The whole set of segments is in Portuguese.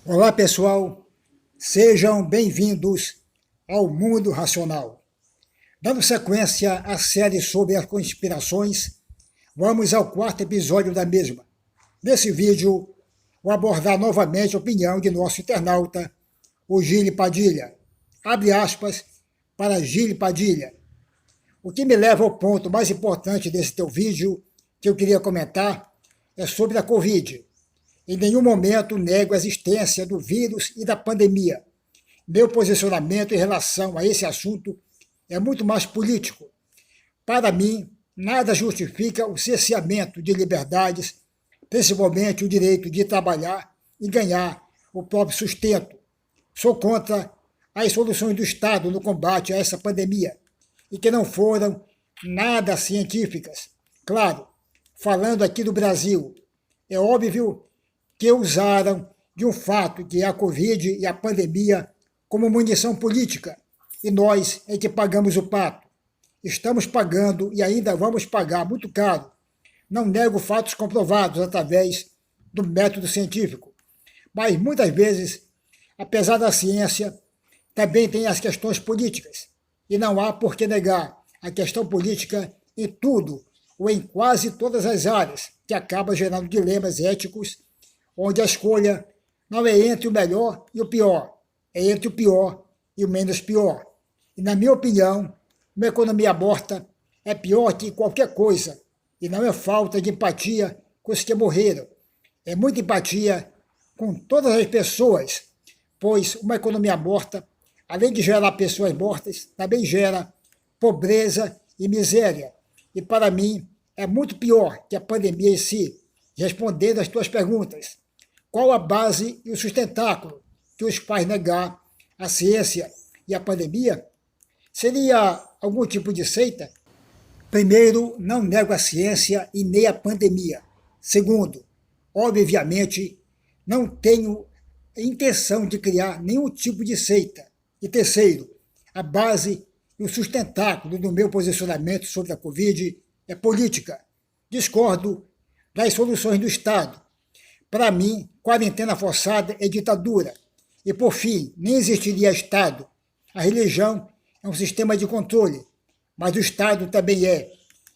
Olá, pessoal, sejam bem-vindos ao Mundo Racional. Dando sequência à série sobre as conspirações, vamos ao quarto episódio da mesma. Nesse vídeo, vou abordar novamente a opinião de nosso internauta, o Gile Padilha. Abre aspas para Gile Padilha. O que me leva ao ponto mais importante desse teu vídeo, que eu queria comentar, é sobre a Covid. Em nenhum momento nego a existência do vírus e da pandemia. Meu posicionamento em relação a esse assunto é muito mais político. Para mim, nada justifica o cerceamento de liberdades, principalmente o direito de trabalhar e ganhar o próprio sustento. Sou contra as soluções do Estado no combate a essa pandemia e que não foram nada científicas. Claro, falando aqui do Brasil, é óbvio que usaram de um fato que é a Covid e a pandemia como munição política, e nós é que pagamos o pato. Estamos pagando e ainda vamos pagar muito caro. Não nego fatos comprovados através do método científico, mas muitas vezes, apesar da ciência, também tem as questões políticas, e não há por que negar a questão política em tudo ou em quase todas as áreas, que acaba gerando dilemas éticos onde a escolha não é entre o melhor e o pior, é entre o pior e o menos pior. E, na minha opinião, uma economia morta é pior que qualquer coisa, e não é falta de empatia com os que morreram. É muita empatia com todas as pessoas, pois uma economia morta, além de gerar pessoas mortas, também gera pobreza e miséria. E, para mim, é muito pior que a pandemia em si. Respondendo às tuas perguntas, qual a base e o sustentáculo que os faz negar a ciência e a pandemia? Seria algum tipo de seita? Primeiro, não nego a ciência e nem a pandemia. Segundo, obviamente, não tenho intenção de criar nenhum tipo de seita. E terceiro, a base e o sustentáculo do meu posicionamento sobre a Covid é política. Discordo das soluções do Estado. Para mim, quarentena forçada é ditadura. E, por fim, nem existiria Estado. A religião é um sistema de controle, mas o Estado também é.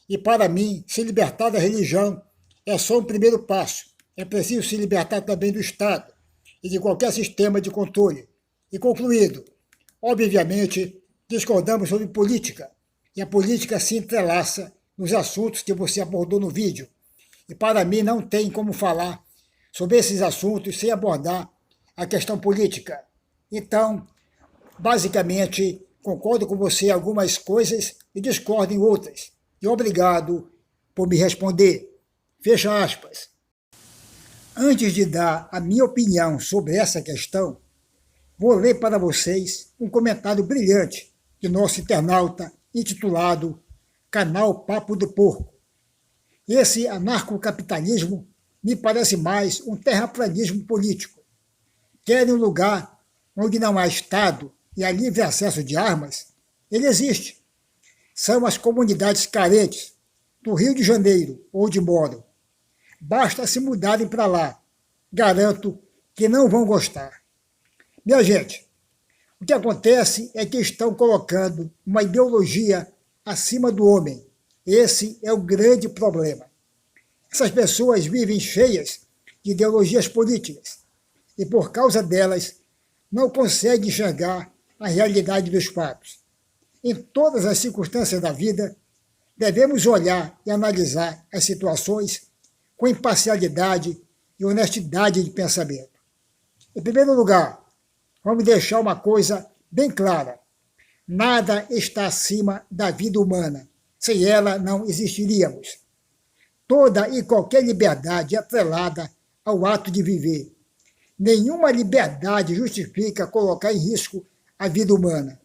E, para mim, se libertar da religião é só um primeiro passo. É preciso se libertar também do Estado e de qualquer sistema de controle. E, concluído, obviamente, discordamos sobre política. E a política se entrelaça nos assuntos que você abordou no vídeo. E, para mim, não tem como falar sobre esses assuntos sem abordar a questão política. Então, basicamente, concordo com você em algumas coisas e discordo em outras. E obrigado por me responder. Fecha aspas. Antes de dar a minha opinião sobre essa questão, vou ler para vocês um comentário brilhante de nosso internauta intitulado Canal Papo do Porco. Esse anarcocapitalismo me parece mais um terraplanismo político. Querem um lugar onde não há Estado e há livre acesso de armas? Ele existe. São as comunidades carentes do Rio de Janeiro, onde moram. Basta se mudarem para lá. Garanto que não vão gostar. Minha gente, o que acontece é que estão colocando uma ideologia acima do homem. Esse é o grande problema. Essas pessoas vivem cheias de ideologias políticas e, por causa delas, não conseguem enxergar a realidade dos fatos. Em todas as circunstâncias da vida, devemos olhar e analisar as situações com imparcialidade e honestidade de pensamento. Em primeiro lugar, vamos deixar uma coisa bem clara. Nada está acima da vida humana. Sem ela, não existiríamos. Toda e qualquer liberdade é atrelada ao ato de viver. Nenhuma liberdade justifica colocar em risco a vida humana.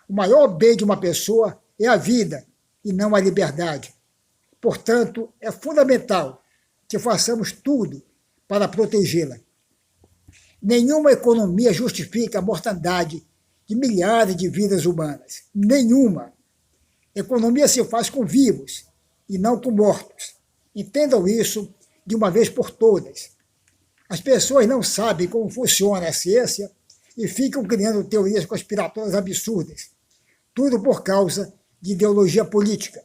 O maior bem de uma pessoa é a vida e não a liberdade. Portanto, é fundamental que façamos tudo para protegê-la. Nenhuma economia justifica a mortandade de milhares de vidas humanas. Nenhuma. Economia se faz com vivos e não com mortos. Entendam isso de uma vez por todas. As pessoas não sabem como funciona a ciência e ficam criando teorias conspiratórias absurdas, tudo por causa de ideologia política.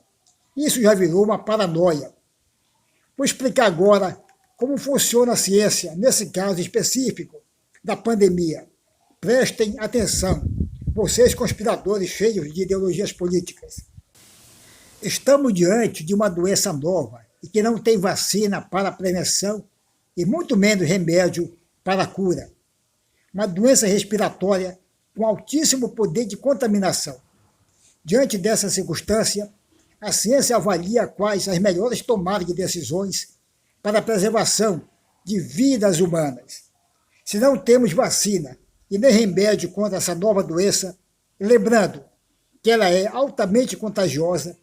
Isso já virou uma paranoia. Vou explicar agora como funciona a ciência, nesse caso específico da pandemia. Prestem atenção, vocês conspiradores cheios de ideologias políticas. Estamos diante de uma doença nova e que não tem vacina para a prevenção e muito menos remédio para a cura. Uma doença respiratória com altíssimo poder de contaminação. Diante dessa circunstância, a ciência avalia quais as melhores tomadas de decisões para a preservação de vidas humanas. Se não temos vacina e nem remédio contra essa nova doença, lembrando que ela é altamente contagiosa,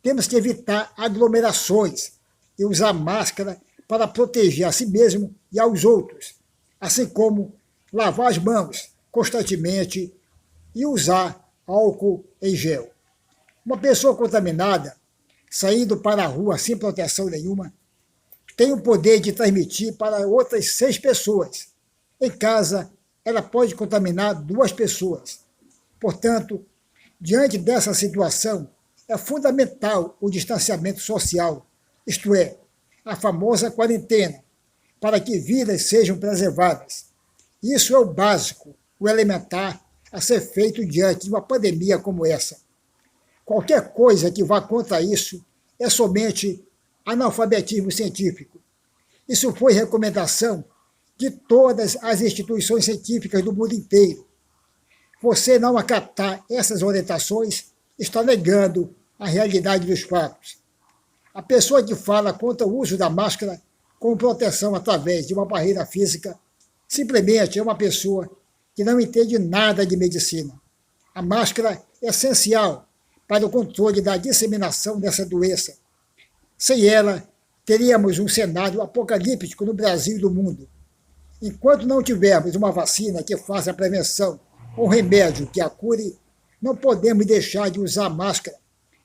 temos que evitar aglomerações e usar máscara para proteger a si mesmo e aos outros, assim como lavar as mãos constantemente e usar álcool em gel. Uma pessoa contaminada, saindo para a rua sem proteção nenhuma, tem o poder de transmitir para outras 6 pessoas. Em casa, ela pode contaminar 2 pessoas. Portanto, diante dessa situação, é fundamental o distanciamento social, isto é, a famosa quarentena, para que vidas sejam preservadas. Isso é o básico, o elementar a ser feito diante de uma pandemia como essa. Qualquer coisa que vá contra isso é somente analfabetismo científico. Isso foi recomendação de todas as instituições científicas do mundo inteiro. Você não acatar essas orientações está negando a realidade dos fatos. A pessoa que fala contra o uso da máscara com proteção através de uma barreira física simplesmente é uma pessoa que não entende nada de medicina. A máscara é essencial para o controle da disseminação dessa doença. Sem ela, teríamos um cenário apocalíptico no Brasil e no mundo. Enquanto não tivermos uma vacina que faça a prevenção ou remédio que a cure, não podemos deixar de usar máscara.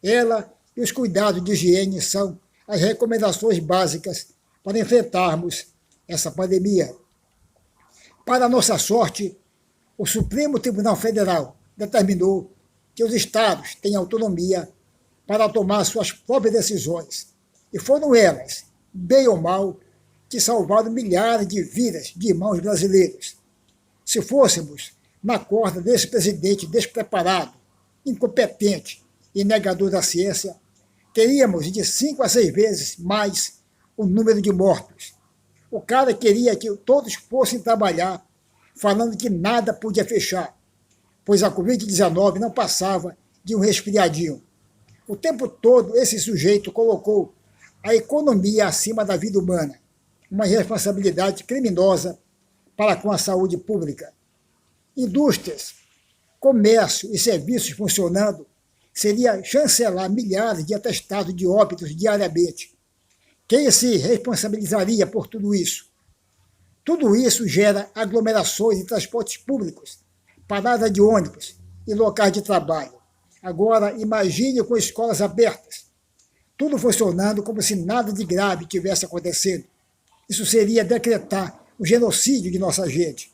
Ela e os cuidados de higiene são as recomendações básicas para enfrentarmos essa pandemia. Para nossa sorte, o Supremo Tribunal Federal determinou que os estados têm autonomia para tomar suas próprias decisões. E foram elas, bem ou mal, que salvaram milhares de vidas de irmãos brasileiros. Se fôssemos na corda desse presidente despreparado, incompetente e negador da ciência, teríamos de 5 a 6 vezes mais o número de mortos. O cara queria que todos fossem trabalhar, falando que nada podia fechar, pois a Covid-19 não passava de um resfriadinho. O tempo todo, esse sujeito colocou a economia acima da vida humana, uma responsabilidade criminosa para com a saúde pública. Indústrias, comércio e serviços funcionando seria chancelar milhares de atestados de óbitos diariamente. Quem se responsabilizaria por tudo isso? Tudo isso gera aglomerações em transportes públicos, parada de ônibus e locais de trabalho. Agora, imagine com escolas abertas, tudo funcionando como se nada de grave tivesse acontecendo. Isso seria decretar o genocídio de nossa gente.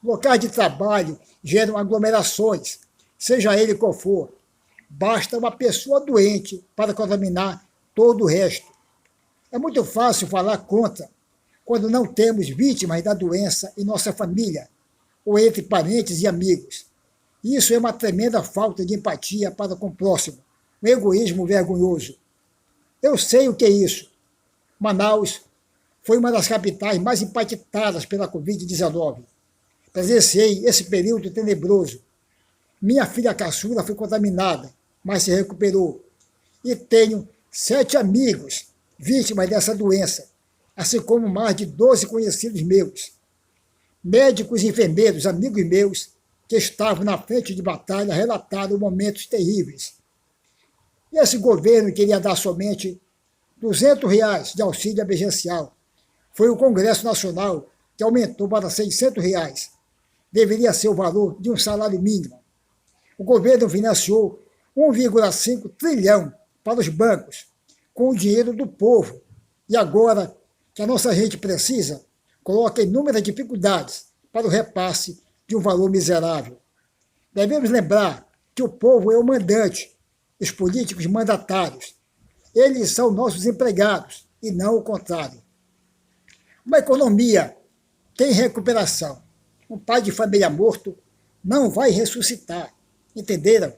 Locais de trabalho geram aglomerações, seja ele qual for. Basta uma pessoa doente para contaminar todo o resto. É muito fácil falar contra quando não temos vítimas da doença em nossa família ou entre parentes e amigos. Isso é uma tremenda falta de empatia para com o próximo, um egoísmo vergonhoso. Eu sei o que é isso. Manaus foi uma das capitais mais impactadas pela Covid-19. Presenciei esse período tenebroso. Minha filha caçula foi contaminada, mas se recuperou. E tenho 7 amigos vítimas dessa doença, assim como mais de 12 conhecidos meus. Médicos e enfermeiros, amigos meus, que estavam na frente de batalha, relataram momentos terríveis. E esse governo queria dar somente R$ 200 de auxílio emergencial. Foi o Congresso Nacional que aumentou para R$ 600. Deveria ser o valor de um salário mínimo. O governo financiou 1,5 trilhão para os bancos, com o dinheiro do povo. E agora que a nossa gente precisa, coloca inúmeras dificuldades para o repasse de um valor miserável. Devemos lembrar que o povo é o mandante, os políticos mandatários. Eles são nossos empregados e não o contrário. Uma economia tem recuperação. Um pai de família morto não vai ressuscitar. Entenderam?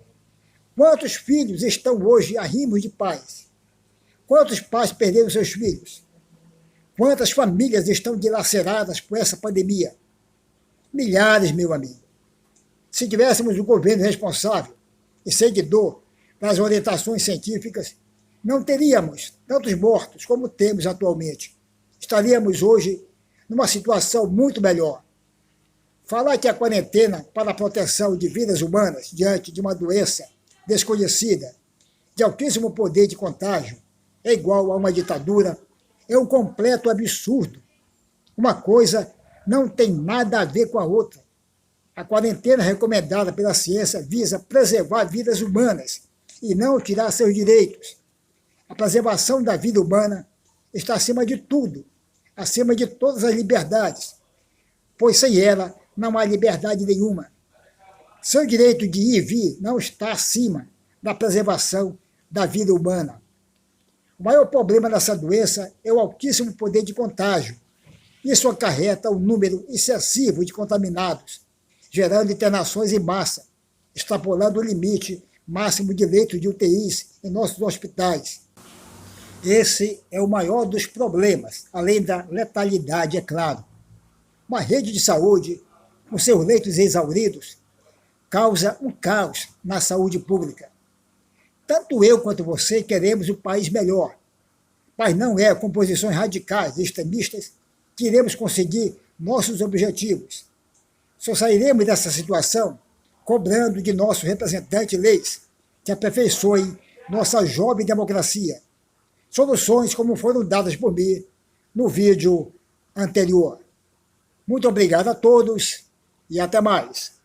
Quantos filhos estão hoje a rimos de pais? Quantos pais perderam seus filhos? Quantas famílias estão dilaceradas por essa pandemia? Milhares, meu amigo. Se tivéssemos um governo responsável e seguidor das orientações científicas, não teríamos tantos mortos como temos atualmente. Estaríamos hoje numa situação muito melhor. Falar que a quarentena para a proteção de vidas humanas diante de uma doença desconhecida, de altíssimo poder de contágio, é igual a uma ditadura, é um completo absurdo. Uma coisa não tem nada a ver com a outra. A quarentena recomendada pela ciência visa preservar vidas humanas e não tirar seus direitos. A preservação da vida humana está acima de tudo, acima de todas as liberdades, pois sem ela não há liberdade nenhuma. Seu direito de ir e vir não está acima da preservação da vida humana. O maior problema dessa doença é o altíssimo poder de contágio. Isso acarreta um número excessivo de contaminados, gerando internações em massa, extrapolando o limite máximo de leitos de UTIs em nossos hospitais. Esse é o maior dos problemas, além da letalidade, é claro. Uma rede de saúde, com seus leitos exauridos, causa um caos na saúde pública. Tanto eu quanto você queremos um país melhor, mas não é com posições radicais e extremistas que iremos conseguir nossos objetivos. Só sairemos dessa situação cobrando de nosso representante leis que aperfeiçoem nossa jovem democracia. Soluções como foram dadas por mim no vídeo anterior. Muito obrigado a todos e até mais.